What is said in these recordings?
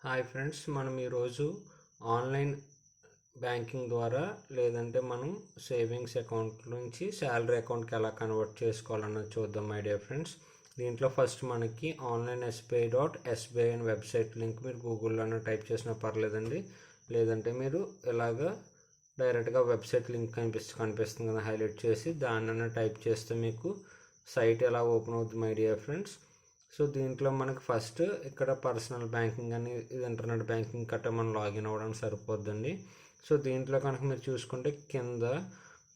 Hi friends, మనం ఈరోజు online banking ద్వారా లేదంటే మనం సేవింగ్స్ అకౌంట్ నుంచి శాలరీ అకౌంట్కి ఎలా కన్వర్ట్ చేసుకోవాలన్నది చూద్దాం మై డియర్ ఫ్రెండ్స్. దీంట్లో ఫస్ట్ మనకి ఆన్లైన్ SBI అని వెబ్సైట్ లింక్ మీరు గూగుల్లోనే టైప్ చేసినా పర్లేదండి. లేదంటే మీరు ఇలాగా డైరెక్ట్గా వెబ్సైట్ లింక్ కనిపిస్తుంది కదా, హైలైట్ చేసి దాన్ని టైప్ చేస్తే మీకు సైట్ ఎలా ఓపెన్ అవుతుంది మై డియర్ ఫ్రెండ్స్. సో దీంట్లో మనకి ఫస్ట్ ఇక్కడ పర్సనల్ బ్యాంకింగ్ అని ఇంటర్నెట్ బ్యాంకింగ్ కట్ట మనం లాగిన్ అవ్వడానికి సరిపోద్దండి. సో దీంట్లో కనుక మీరు చూసుకుంటే కింద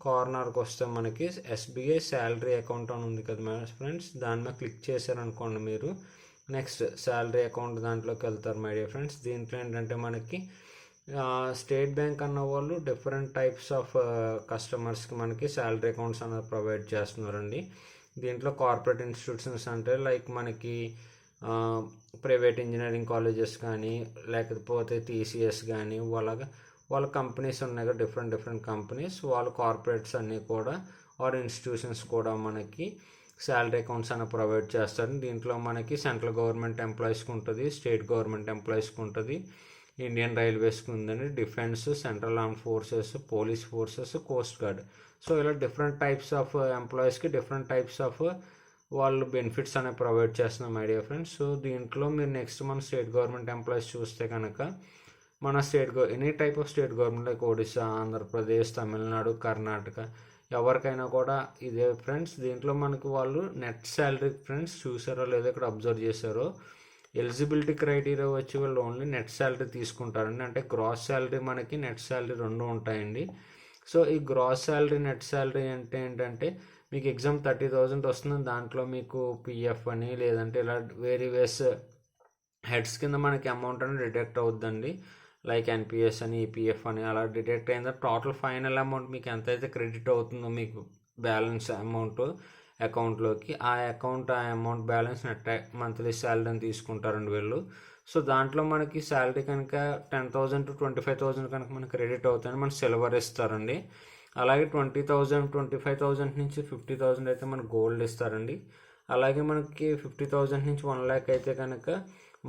కార్నర్కి వస్తే మనకి SBI శాలరీ అకౌంట్ అని ఉంది కదా మై ఫ్రెండ్స్, దాని మీద క్లిక్ చేశారనుకోండి మీరు నెక్స్ట్ శాలరీ అకౌంట్ దాంట్లోకి వెళ్తారు మై డియర్ ఫ్రెండ్స్. దీంట్లో ఏంటంటే మనకి స్టేట్ బ్యాంక్ అన్న వాళ్ళు డిఫరెంట్ టైప్స్ ఆఫ్ కస్టమర్స్కి మనకి శాలరీ అకౌంట్స్ అనేది ప్రొవైడ్ చేస్తున్నారండి. దీంట్లో కార్పొరేట్ ఇన్స్టిట్యూషన్స్ అంటే లైక్ మనకి ప్రైవేట్ ఇంజనీరింగ్ కాలేజెస్ కానీ లేకపోతే TCS కానీ వాళ్ళ కంపెనీస్ ఉన్నాయి కదా, డిఫరెంట్ కంపెనీస్, వాళ్ళ కార్పొరేట్స్ అన్నీ కూడా ఆర్ ఇన్స్టిట్యూషన్స్ కూడా మనకి శాలరీ అకౌంట్స్ అని ప్రొవైడ్ చేస్తారు. దీంట్లో మనకి సెంట్రల్ గవర్నమెంట్ ఎంప్లాయీస్కి ఉంటుంది, స్టేట్ గవర్నమెంట్ ఎంప్లాయీస్కి ఉంటుంది, ఇండియన్ రైల్వేస్కి ఉందండి, defence, central armed forces, police forces, coast guard. So ఇలా డిఫరెంట్ టైప్స్ ఆఫ్ ఎంప్లాయీస్కి డిఫరెంట్ టైప్స్ ఆఫ్ వాళ్ళు బెనిఫిట్స్ అనేవి ప్రొవైడ్ చేస్తున్నాం మై డియర్ ఫ్రెండ్స్. సో దీంట్లో మీరు నెక్స్ట్ మన స్టేట్ గవర్నమెంట్ ఎంప్లాయీస్ చూస్తే కనుక మన any type of state government like Odisha, Andhra Pradesh, Tamil Nadu, Karnataka, ఎవరికైనా కూడా ఇదే ఫ్రెండ్స్. దీంట్లో మనకి వాళ్ళు నెట్ శాలరీ ఫ్రెండ్స్ చూసారో లేదో ఇక్కడ అబ్జర్వ్ చేశారో, ఎలిజిబిలిటీ క్రైటీరియా వచ్చి వాళ్ళు ఓన్లీ నెట్ శాలరీ తీసుకుంటారండి. అంటే గ్రాస్ శాలరీ మనకి నెట్ శాలరీ రెండు ఉంటాయండి. సో ఈ గ్రాస్ శాలరీ నెట్ శాలరీ అంటే ఏంటంటే మీకు ఎగ్జామ్ 30,000 వస్తుంది, దాంట్లో మీకు PF అని లేదంటే ఇలా వేరియస్ హెడ్స్ కింద మనకి అమౌంట్ అనేది డిడక్ట్ అవుద్దండి. లైక్ NPS అని, EPF అని అలా డిడక్ట్ అయిన టోటల్ ఫైనల్ అమౌంట్ మీకు ఎంతైతే క్రెడిట్ అవుతుందో మీకు బ్యాలెన్స్ అమౌంట్ అకౌంట్లోకి, ఆ అమౌంట్ బ్యాలెన్స్ నెట్ మంత్లీ శాలరీని తీసుకుంటారండి వీళ్ళు. సో దాంట్లో మనకి శాలరీ కనుక 10,000 to 25,000 కనుక మనకి క్రెడిట్ అవుతాయని మనకి సిల్వర్ ఇస్తారండి. అలాగే 20,000 25,000 నుంచి 50,000 అయితే మనకు గోల్డ్ ఇస్తారండి. అలాగే మనకి 50,000 నుంచి 1 lakh అయితే కనుక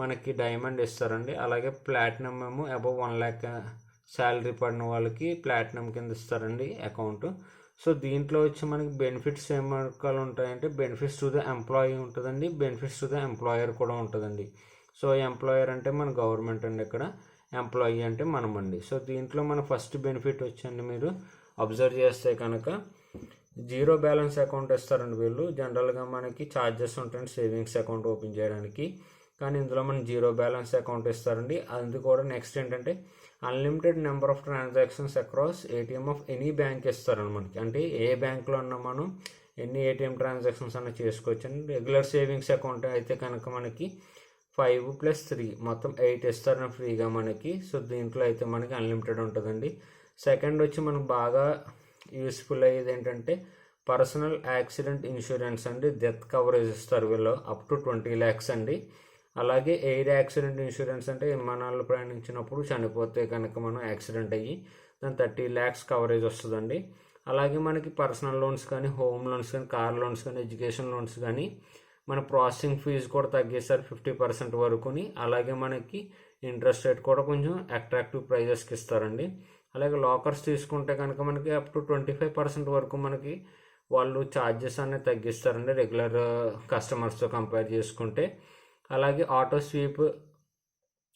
మనకి డైమండ్ ఇస్తారండి. అలాగే ప్లాటినం ఏమో అబవ్ 1 lakh శాలరీ పడిన వాళ్ళకి ప్లాటినం కింద ఇస్తారండి అకౌంట్. సో దీంట్లో వచ్చి మనకి బెనిఫిట్స్ ఏం రకాలు ఉంటాయంటే బెనిఫిట్స్ టు ద ఎంప్లాయీ ఉంటుందండి, బెనిఫిట్స్ టు ద ఎంప్లాయర్ కూడా ఉంటుందండి. సో ఎంప్లాయర్ అంటే మన గవర్నమెంట్ అండి, ఇక్కడ ఎంప్లాయీ అంటే మనం అండి. సో దీంట్లో మన ఫస్ట్ బెనిఫిట్ వచ్చండి మీరు అబ్జర్వ్ చేస్తే కనుక జీరో బ్యాలెన్స్ అకౌంట్ ఇస్తారండి వీళ్ళు. జనరల్గా మనకి ఛార్జెస్ ఉంటాయండి సేవింగ్స్ అకౌంట్ ఓపెన్ చేయడానికి, కానీ ఇందులో మనం జీరో బ్యాలెన్స్ అకౌంట్ ఇస్తారండి. అది కూడా నెక్స్ట్ ఏంటంటే unlimited number of transactions across ATM of any bank ఇస్తారండి మనకి. అంటే ఏ బ్యాంక్లో ఉన్నా మనం ఎన్ని ATM ట్రాన్సాక్షన్స్ అన్న చేసుకోవచ్చు అండి. రెగ్యులర్ సేవింగ్స్ అకౌంట్ అయితే కనుక మనకి 5 + 3 మొత్తం 8 ఇస్తారని ఫ్రీగా మనకి. సో దీంట్లో అయితే మనకి అన్లిమిటెడ్ ఉంటుందండి. సెకండ్ వచ్చి మనకు బాగా యూస్ఫుల్ అయ్యేది ఏంటంటే పర్సనల్ యాక్సిడెంట్ ఇన్సూరెన్స్ అండి, డెత్ కవరేజ్ ఇస్తారు వీళ్ళు అప్ టు 20 lakhs అండి. అలాగే ఎయిర్ యాక్సిడెంట్ ఇన్సూరెన్స్ అంటే విమానాల్లో ప్రయాణించినప్పుడు చనిపోతే కనుక మనం యాక్సిడెంట్ అయ్యి దాని 30 lakhs కవరేజ్ వస్తుందండి. అలాగే మనకి పర్సనల్ లోన్స్ కానీ, హోమ్ లోన్స్ కానీ, కార్ లోన్స్ కానీ, ఎడ్యుకేషన్ లోన్స్ కానీ మన ప్రాసెసింగ్ ఫీజు కూడా తగ్గిస్తారు 50% వరకుని. అలాగే మనకి ఇంట్రెస్ట్ రేట్ కూడా కొంచెం అట్రాక్టివ్ ప్రైజెస్కి ఇస్తారండి. అలాగే లాకర్స్ తీసుకుంటే కనుక మనకి అప్ టు 25% వరకు మనకి వాళ్ళు ఛార్జెస్ అనేది తగ్గిస్తారండి రెగ్యులర్ కస్టమర్స్తో కంపేర్ చేసుకుంటే. అలాగే auto sweep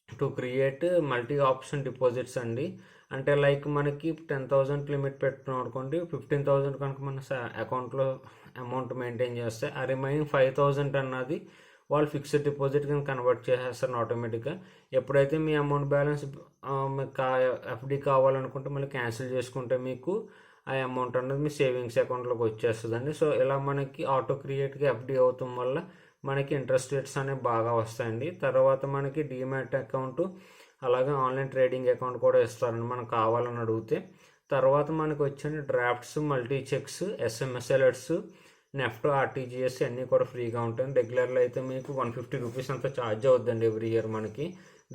to create multi option deposits అండి. అంటే లైక్ మనకి 10,000 లిమిట్ పెట్టుకున్నాం అనుకోండి, 15,000 కనుక మన అకౌంట్లో అమౌంట్ మెయింటైన్ చేస్తే ఆ రిమైనింగ్ 5,000 అన్నది వాళ్ళు ఫిక్స్డ్ డిపాజిట్ కింద కన్వర్ట్ చేసేస్తారు ఆటోమేటిక్గా. ఎప్పుడైతే మీ అమౌంట్ బ్యాలెన్స్ FD కావాలనుకుంటే మళ్ళీ క్యాన్సిల్ చేసుకుంటే మీకు ఆ అమౌంట్ అన్నది మీ సేవింగ్స్ అకౌంట్లోకి వచ్చేస్తుందండి. సో ఇలా మనకి ఆటో క్రియేట్గా FD అవటం వల్ల మనకి ఇంట్రెస్ట్ రేట్స్ అనేవి బాగా వస్తాయండి. తర్వాత మనకి డీమ్యాట్ అకౌంట్ అలాగే ఆన్లైన్ ట్రేడింగ్ అకౌంట్ కూడా ఇస్తారండి మనం కావాలని అడిగితే. తర్వాత మనకి వచ్చిన drafts, multi checks, SMS alerts, NEFT, RTGS అన్నీ కూడా ఫ్రీగా ఉంటాయి. రెగ్యులర్లో అయితే మీకు 150 రూపీస్ అంతా ఛార్జ్ అవుద్దండి ఎవ్రీ ఇయర్ మనకి.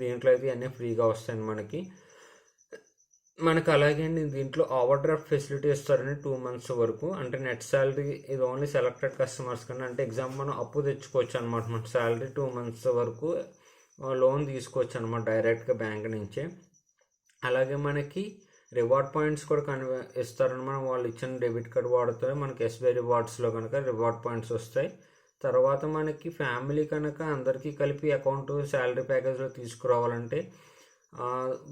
దీంట్లో అయితే అన్నీ ఫ్రీగా వస్తాయండి మనకి అలాగే అండి దీంట్లో ఓవర్ డ్రాఫ్ట్ ఫెసిలిటీ ఇస్తారండి 2 months వరకు. అంటే నెట్ శాలరీ ఇది ఓన్లీ సెలెక్టెడ్ కస్టమర్స్ కన్నా, అంటే ఎగ్జామ్ మనం అప్పు తెచ్చుకోవచ్చు అనమాట. మన శాలరీ 2 months వరకు లోన్ తీసుకోవచ్చు అనమాట డైరెక్ట్గా బ్యాంక్ నుంచే. అలాగే మనకి రివార్డ్ పాయింట్స్ కూడా ఇస్తారనమాట. వాళ్ళు ఇచ్చిన డెబిట్ కార్డ్ వాడితే మనకి ఎస్బీఐ రివార్డ్స్లో కనుక రివార్డ్ పాయింట్స్ వస్తాయి. తర్వాత మనకి ఫ్యామిలీ కనుక అందరికీ కలిపి అకౌంట్ శాలరీ ప్యాకేజ్లో తీసుకురావాలంటే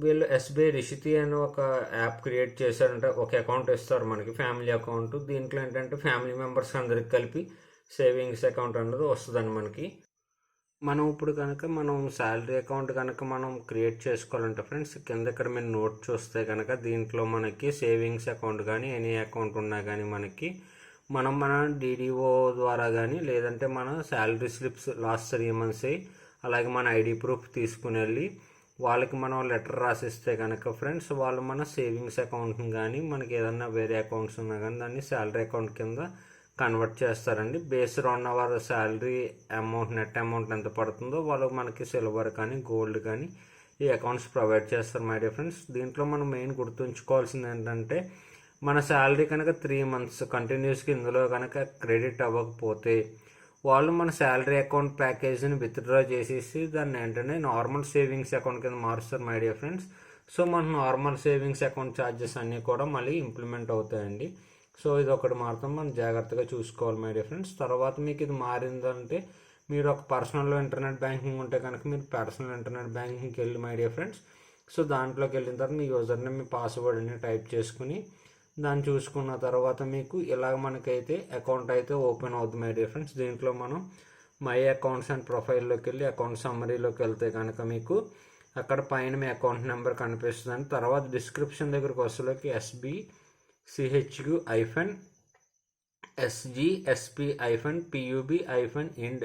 వీళ్ళు ఎస్బీఐ రిషితి అని ఒక యాప్ క్రియేట్ చేశారంటే ఒక అకౌంట్ ఇస్తారు మనకి, ఫ్యామిలీ అకౌంట్. దీంట్లో ఏంటంటే ఫ్యామిలీ మెంబర్స్ అందరికి కలిపి సేవింగ్స్ అకౌంట్ అన్నది వస్తుందండి మనకి. మనం ఇప్పుడు కనుక మనం శాలరీ అకౌంట్ కనుక మనం క్రియేట్ చేసుకోవాలంటే ఫ్రెండ్స్, కింద ఇక్కడ మీరు నోట్ చూస్తే కనుక దీంట్లో మనకి సేవింగ్స్ అకౌంట్ కానీ ఎనీ అకౌంట్ ఉన్నా కానీ మనకి మన డీడీఓ ద్వారా కానీ లేదంటే మన శాలరీ స్లిప్స్ లాస్ట్ 3 months అలాగే మన ఐడి ప్రూఫ్ తీసుకుని వెళ్ళి వాళ్ళకి మనం లెటర్ రాసిస్తే కనుక ఫ్రెండ్స్, వాళ్ళు మన సేవింగ్స్ అకౌంట్ని కానీ మనకి ఏదన్నా వేరే అకౌంట్స్ ఉన్నా కానీ దాన్ని శాలరీ అకౌంట్ కింద కన్వర్ట్ చేస్తారండి. Based on hour salary amount, net amount ఎంత పడుతుందో వాళ్ళు మనకి సిల్వర్ కానీ గోల్డ్ కానీ ఈ అకౌంట్స్ ప్రొవైడ్ చేస్తారు మై డియర్ ఫ్రెండ్స్. దీంట్లో మనం మెయిన్ గుర్తుంచుకోవాల్సింది ఏంటంటే, మన శాలరీ కనుక 3 months కంటిన్యూస్గా ఇందులో కనుక క్రెడిట్ అవ్వకపోతే వాళ్ళు మన శాలరీ అకౌంట్ ప్యాకేజీని విత్డ్రా చేసేసి దాన్ని వెంటనే నార్మల్ సేవింగ్స్ అకౌంట్ కింద మారుస్తారు మై డియర్ ఫ్రెండ్స్. సో మన నార్మల్ సేవింగ్స్ అకౌంట్ ఛార్జెస్ అన్నీ కూడా మళ్ళీ ఇంప్లిమెంట్ అవుతాయండి. సో ఇది ఒకటి మాత్రం మనం జాగ్రత్తగా చూసుకోవాలి మై డియర్ ఫ్రెండ్స్. తర్వాత మీకు ఇది మారిందంటే మీరు ఒక పర్సనల్ ఇంటర్నెట్ బ్యాంకింగ్ ఉంటే కనుక మీరు పర్సనల్ ఇంటర్నెట్ బ్యాంకింగ్కి వెళ్ళి మై డియర్ ఫ్రెండ్స్, సో దాంట్లోకి వెళ్ళిన తర్వాత మీ యూజర్ నేమ్, మీ పాస్వర్డ్ అన్ని టైప్ చేసుకుని దాన్ని చూసుకున్న తర్వాత మీకు ఇలాగ మనకైతే అకౌంట్ అయితే ఓపెన్ అవుతుంది మై డియర్ ఫ్రెండ్స్. దీంట్లో మనం మై అకౌంట్స్ అండ్ ప్రొఫైల్లోకి వెళ్ళి అకౌంట్ సమ్మరీలోకి వెళ్తే కనుక మీకు అక్కడ పైన మీ అకౌంట్ నెంబర్ కనిపిస్తుంది. తర్వాత డిస్క్రిప్షన్ దగ్గరకు వస్తులోకి SBCHU-SPSP-PUB-IND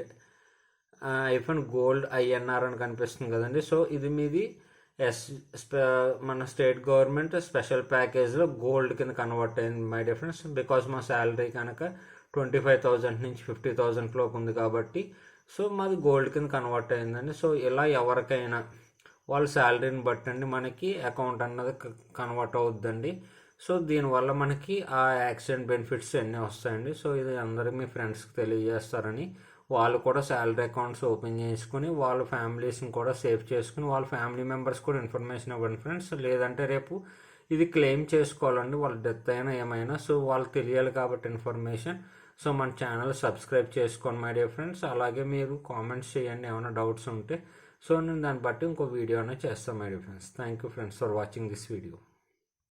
-gold అని కనిపిస్తుంది కదండి. సో ఇది మీది మన స్టేట్ గవర్నమెంట్ స్పెషల్ ప్యాకేజ్లో గోల్డ్ కింద కన్వర్ట్ అయింది మై డియర్ ఫ్రెండ్స్. బికాజ్ మా శాలరీ కనుక 25,000 నుంచి 50,000 లోపు ఉంది కాబట్టి సో మాది గోల్డ్ కింద కన్వర్ట్ అయిందండి. సో ఇలా ఎవరికైనా వాళ్ళ శాలరీని బట్టండి మనకి అకౌంట్ అన్నది కన్వర్ట్ అవుద్దండి. సో దీనివల్ల మనకి ఆ యాక్సిడెంట్ బెనిఫిట్స్ అన్నీ వస్తాయండి. సో ఇది అందరికీ మీ ఫ్రెండ్స్కి తెలియజేస్తారని వాళ్ళు కూడా శాలరీ అకౌంట్స్ ఓపెన్ చేసుకుని వాళ్ళ ఫ్యామిలీస్ని కూడా సేవ్ చేసుకుని వాళ్ళ ఫ్యామిలీ మెంబర్స్ కూడా ఇన్ఫర్మేషన్ ఇవ్వండి ఫ్రెండ్స్. లేదంటే రేపు ఇది క్లెయిమ్ చేసుకోవాలండి, వాళ్ళ డెత్ అయినా ఏమైనా. సో వాళ్ళకి తెలియాలి కాబట్టి ఇన్ఫర్మేషన్. సో మన ఛానల్ సబ్స్క్రైబ్ చేసుకోండి మై డియర్ ఫ్రెండ్స్. అలాగే మీరు కామెంట్స్ చేయండి ఏమైనా డౌట్స్ ఉంటే. సో నేను దాన్ని బట్టి ఇంకో వీడియో అనేది చేస్తాను my dear friends. Thank you friends for watching this video.